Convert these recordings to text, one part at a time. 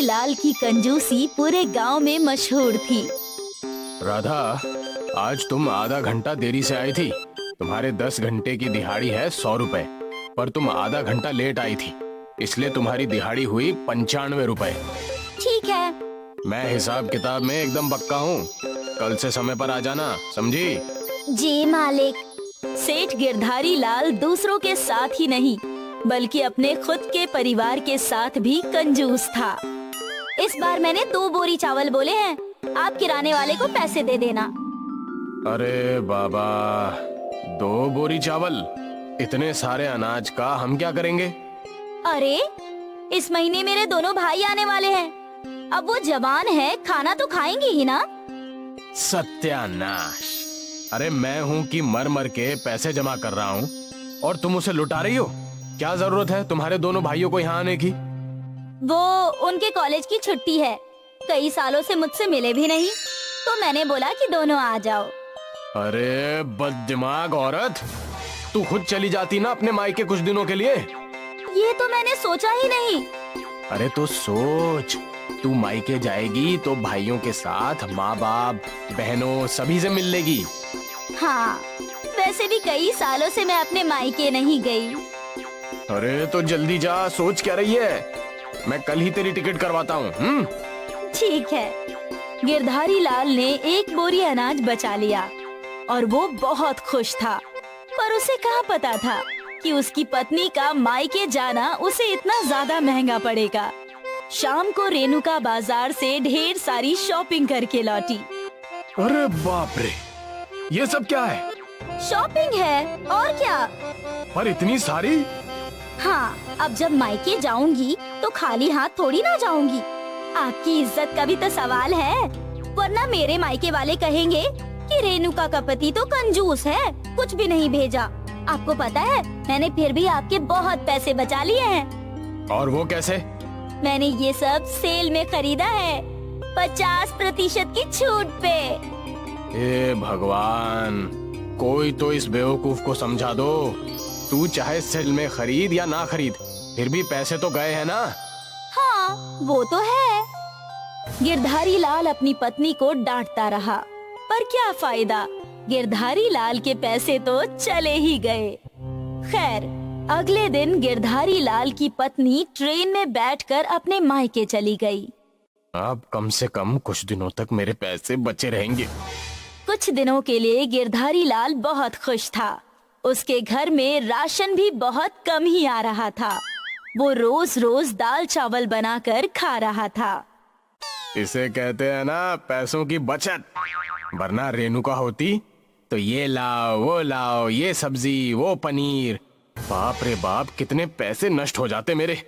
लाल की कंजूसी पूरे गांव में मशहूर थी। राधा, आज तुम आधा घंटा देरी से आई थी। तुम्हारे 10 घंटे की दिहाड़ी है 100 रुपए, पर तुम आधा घंटा लेट आई थी, इसलिए तुम्हारी दिहाड़ी हुई 95 रुपए। ठीक है। मैं हिसाब किताब में एकदम पक्का हूँ। कल से समय पर आ जाना, समझी? जी मालिक। सेठ गिरधारी लाल दूसरों के साथ ही नहीं बल्कि अपने खुद के परिवार के साथ भी कंजूस था। इस बार मैंने 2 बोरी चावल बोले हैं, आप किराने वाले को पैसे दे देना। अरे बाबा, 2 बोरी चावल? इतने सारे अनाज का हम क्या करेंगे? अरे इस महीने मेरे दोनों भाई आने वाले हैं, अब वो जवान है, खाना तो खाएंगे ही ना। सत्यानाश! अरे मैं हूँ कि मर मर के पैसे जमा कर रहा हूँ और तुम उसे लुटा रही हो। क्या जरूरत है तुम्हारे दोनों भाइयों को यहाँ आने की? वो उनके कॉलेज की छुट्टी है, कई सालों से मुझसे मिले भी नहीं, तो मैंने बोला कि दोनों आ जाओ। अरे बददिमाग औरत, तू खुद चली जाती ना अपने मायके कुछ दिनों के लिए। ये तो मैंने सोचा ही नहीं। अरे तो सोच, तू मायके जाएगी तो भाइयों के साथ माँ बाप बहनों सभी से मिल लेगी। हाँ, वैसे भी कई सालों से मैं अपने मायके नहीं गई। अरे तो जल्दी जा, सोच क्या रही है? मैं कल ही तेरी टिकट करवाता हूँ। ठीक है। गिरधारी लाल ने 1 बोरी अनाज बचा लिया और वो बहुत खुश था, पर उसे कहाँ पता था कि उसकी पत्नी का मायके जाना उसे इतना ज्यादा महंगा पड़ेगा। शाम को रेणुका बाजार से ढेर सारी शॉपिंग करके लौटी। अरे बाप रे, ये सब क्या है? शॉपिंग है और क्या। पर इतनी सारी? हाँ, अब जब मायके जाऊंगी तो खाली हाथ थोड़ी ना जाऊंगी। आपकी इज्जत का भी तो सवाल है, वरना मेरे मायके वाले कहेंगे कि रेणुका का पति तो कंजूस है, कुछ भी नहीं भेजा। आपको पता है, मैंने फिर भी आपके बहुत पैसे बचा लिए हैं। और वो कैसे? मैंने ये सब सेल में खरीदा है, 50% की छूट पे। ए भगवान, कोई तो इस बेवकूफ को समझा दो। तू चाहे सेल में खरीद या ना खरीद, फिर भी पैसे तो गए हैं ना। हाँ, वो तो है। गिरधारी लाल अपनी पत्नी को डांटता रहा, पर क्या फायदा, गिरधारी लाल के पैसे तो चले ही गए। खैर, अगले दिन गिरधारी लाल की पत्नी ट्रेन में बैठकर अपने मायके चली गई। अब कम से कम कुछ दिनों तक मेरे पैसे बचे रहेंगे। कुछ दिनों के लिए गिरधारी लाल बहुत खुश था। उसके घर में राशन भी बहुत कम ही आ रहा था। वो रोज रोज दाल चावल बनाकर खा रहा था। इसे कहते हैं ना पैसों की बचत। वरना रेणुका होती तो ये लाओ वो लाओ, ये सब्जी वो पनीर, बाप रे बाप, कितने पैसे नष्ट हो जाते मेरे।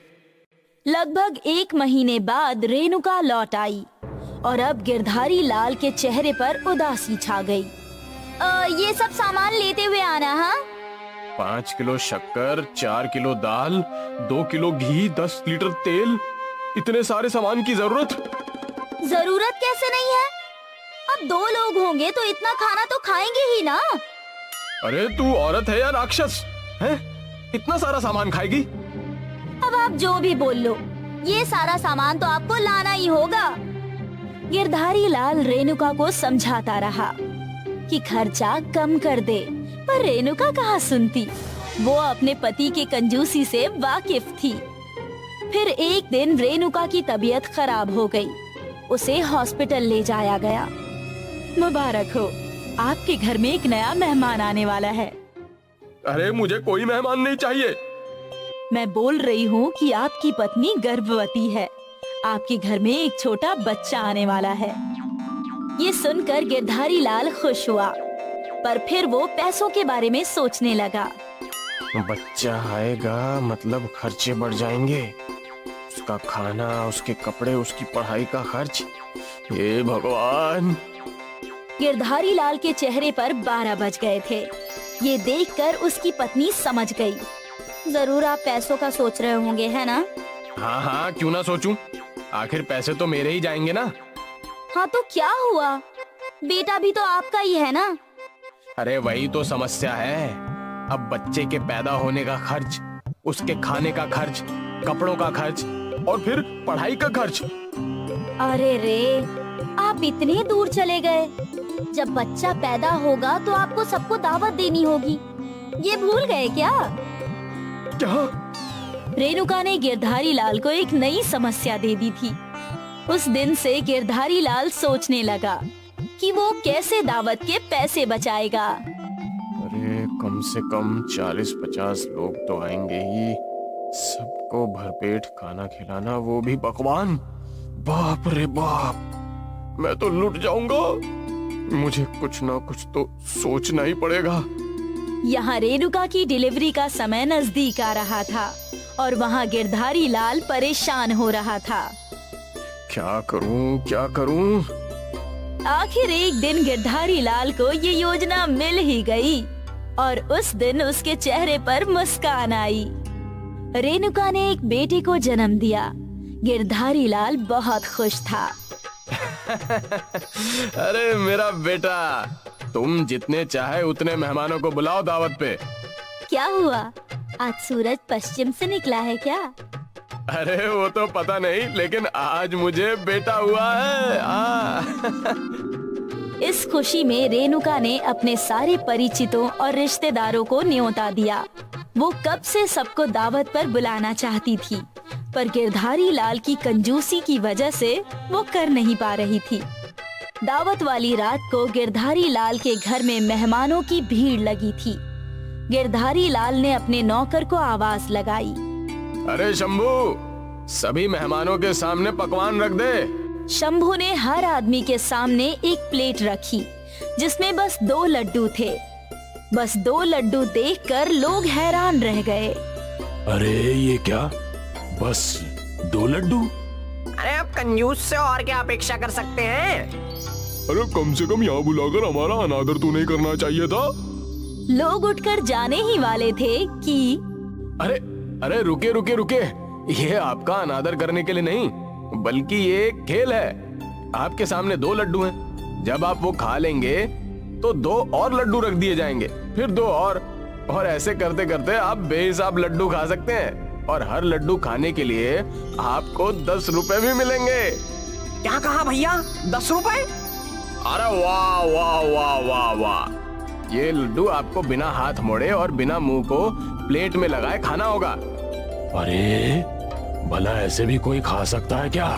लगभग 1 महीने बाद रेणुका लौट आई और अब गिरधारी लाल के चेहरे पर उदासी छा गई। ये सब सामान लेते हुए आना। हाँ, 5 किलो शक्कर, 4 किलो दाल, 2 किलो घी, 10 लीटर तेल, इतने सारे सामान की जरूरत कैसे नहीं है? अब 2 लोग होंगे तो इतना खाना तो खाएंगे ही ना। अरे तू औरत है या राक्षस है? इतना सारा सामान खाएगी? अब आप जो भी बोल लो, ये सारा सामान तो आपको लाना ही होगा। गिरधारी लाल रेणुका को समझाता रहा कि खर्चा कम कर दे, पर रेणुका कहाँ सुनती। वो अपने पति के कंजूसी से वाकिफ थी। फिर एक दिन रेणुका की तबीयत खराब हो गई। उसे हॉस्पिटल ले जाया गया। मुबारक हो, आपके घर में एक नया मेहमान आने वाला है। अरे मुझे कोई मेहमान नहीं चाहिए। मैं बोल रही हूँ कि आपकी पत्नी गर्भवती है। आपके घर में एक छोटा बच्चा आने वाला है। ये सुनकर गिरधारी लाल खुश हुआ, पर फिर वो पैसों के बारे में सोचने लगा। बच्चा आएगा मतलब खर्चे बढ़ जाएंगे। उसका खाना, उसके कपड़े, उसकी पढ़ाई का खर्च। हे भगवान! गिरधारी लाल के चेहरे पर 12 बज गए थे। ये देखकर उसकी पत्नी समझ गई। जरूर आप पैसों का सोच रहे होंगे, है ना? हाँ हाँ, क्यों ना सोचूं? आखिर पैसे तो मेरे ही जाएंगे ना। हाँ तो क्या हुआ, बेटा भी तो आपका ही है ना। अरे वही तो समस्या है। अब बच्चे के पैदा होने का खर्च, उसके खाने का खर्च, कपड़ों का खर्च, और फिर पढ़ाई का खर्च। अरे रे, आप इतने दूर चले गए। जब बच्चा पैदा होगा तो आपको सबको दावत देनी होगी, ये भूल गए क्या? क्या? रेणुका ने गिरधारी लाल को एक नई समस्या दे दी थी। उस दिन से गिरधारी लाल सोचने लगा कि वो कैसे दावत के पैसे बचाएगा। अरे कम से कम 40-50 लोग तो आएंगे ही, सबको भरपेट खाना खिलाना, वो भी पकवान। बाप रे बाप, मैं तो लुट जाऊंगा। मुझे कुछ ना कुछ तो सोचना ही पड़ेगा। यहाँ रेणुका की डिलीवरी का समय नजदीक आ रहा था और वहाँ गिरधारी लाल परेशान हो रहा था। क्या करूं, क्या करूं? आखिर एक दिन गिरधारी लाल को ये योजना मिल ही गई और उस दिन उसके चेहरे पर मुस्कान आई। रेणुका ने एक बेटे को जन्म दिया। गिरधारी लाल बहुत खुश था। अरे मेरा बेटा, तुम जितने चाहे उतने मेहमानों को बुलाओ दावत पे। क्या हुआ, आज सूरज पश्चिम से निकला है क्या? अरे वो तो पता नहीं, लेकिन आज मुझे बेटा हुआ है। इस खुशी में रेणुका ने अपने सारे परिचितों और रिश्तेदारों को न्योता दिया। वो कब से सबको दावत पर बुलाना चाहती थी, पर गिरधारी लाल की कंजूसी की वजह से वो कर नहीं पा रही थी। दावत वाली रात को गिरधारी लाल के घर में मेहमानों की भीड़ लगी थी। गिरधारी लाल ने अपने नौकर को आवाज लगाई, अरे शंभू, सभी मेहमानों के सामने पकवान रख दे। शंभू ने हर आदमी के सामने एक प्लेट रखी जिसमें बस 2 लड्डू थे। बस 2 लड्डू देखकर लोग हैरान रह गए। अरे ये क्या, बस 2 लड्डू? अरे अब कंजूस से और क्या अपेक्षा कर सकते हैं? अरे कम से कम यहाँ बुलाकर हमारा अनादर तो नहीं करना चाहिए था। लोग उठकर जाने ही वाले थे कि अरे अरे रुके रुके रुके, ये आपका अनादर करने के लिए नहीं, बल्कि ये एक खेल है। आपके सामने 2 लड्डू हैं। जब आप वो खा लेंगे तो 2 और लड्डू रख दिए जाएंगे, फिर 2 और ऐसे करते करते आप बेहिसाब लड्डू खा सकते हैं और हर लड्डू खाने के लिए आपको 10 रुपए भी मिलेंगे। क्या कहा भैया, 10 रुपए? अरे वाह वाह वाह वाह वाह, ये लड्डू आपको बिना हाथ मोड़े और बिना मुंह को प्लेट में लगाए खाना होगा। अरे भला ऐसे भी कोई खा सकता है क्या?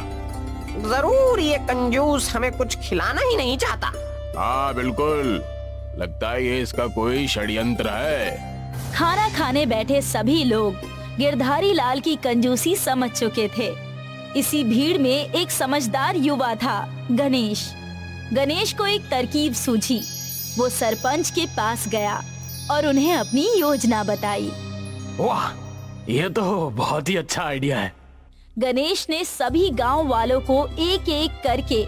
जरूर ये कंजूस हमें कुछ खिलाना ही नहीं चाहता। हाँ बिल्कुल, लगता है ये इसका कोई षड्यंत्र है। खाना खाने बैठे सभी लोग गिरधारी लाल की कंजूसी समझ चुके थे। इसी भीड़ में एक समझदार युवा था, गणेश। गणेश को एक तरकीब सूझी। वो सरपंच के पास गया और उन्हें अपनी योजना बताई। वाह, ये तो बहुत ही अच्छा आइडिया है। गणेश ने सभी गांव वालों को एक एक करके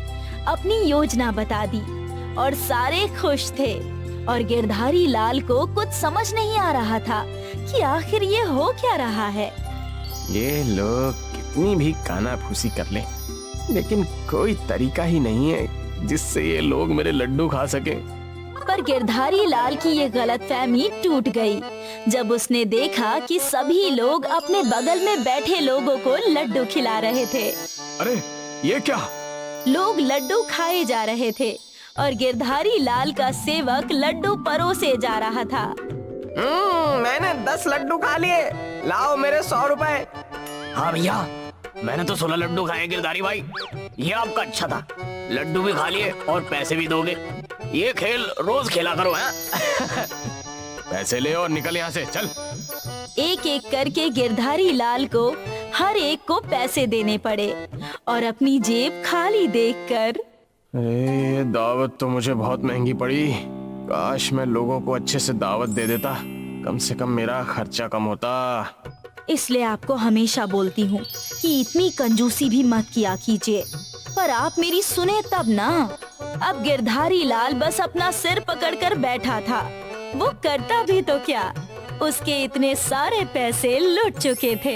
अपनी योजना बता दी और सारे खुश थे। और गिरधारी लाल को कुछ समझ नहीं आ रहा था कि आखिर ये हो क्या रहा है। ये लोग कितनी भी कानाफूसी कर लें, लेकिन कोई तरीका ही नहीं है जिससे ये लोग मेरे लड्डू खा सकें। पर गिरधारी लाल की ये गलतफहमी टूट गई जब उसने देखा कि सभी लोग अपने बगल में बैठे लोगों को लड्डू खिला रहे थे। अरे ये क्या? लोग लड्डू खाए जा रहे थे और गिरधारी लाल का सेवक लड्डू परोसे जा रहा था। मैंने 10 लड्डू खा लिए, लाओ मेरे 100 रुपए। हाँ भैया, मैंने तो 16 लड्डू खाए गिरधारी भाई। ये आपका अच्छा था, लड्डू भी खा लिए और पैसे भी दोगे। ये खेल रोज खेला करो हैं? पैसे ले और निकल यहाँ से, चल। एक एक करके गिरधारी लाल को हर एक को पैसे देने पड़े और अपनी जेब खाली देखकर ये दावत तो मुझे बहुत महंगी पड़ी। काश मैं लोगों को अच्छे से दावत दे देता, कम से कम मेरा खर्चा कम होता। इसलिए आपको हमेशा बोलती हूँ कि इतनी कंजूसी भी मत किया कीजिए, पर आप मेरी सुने तब ना। अब गिरधारी लाल बस अपना सिर पकड़कर बैठा था। वो करता भी तो क्या, उसके इतने सारे पैसे लुट चुके थे।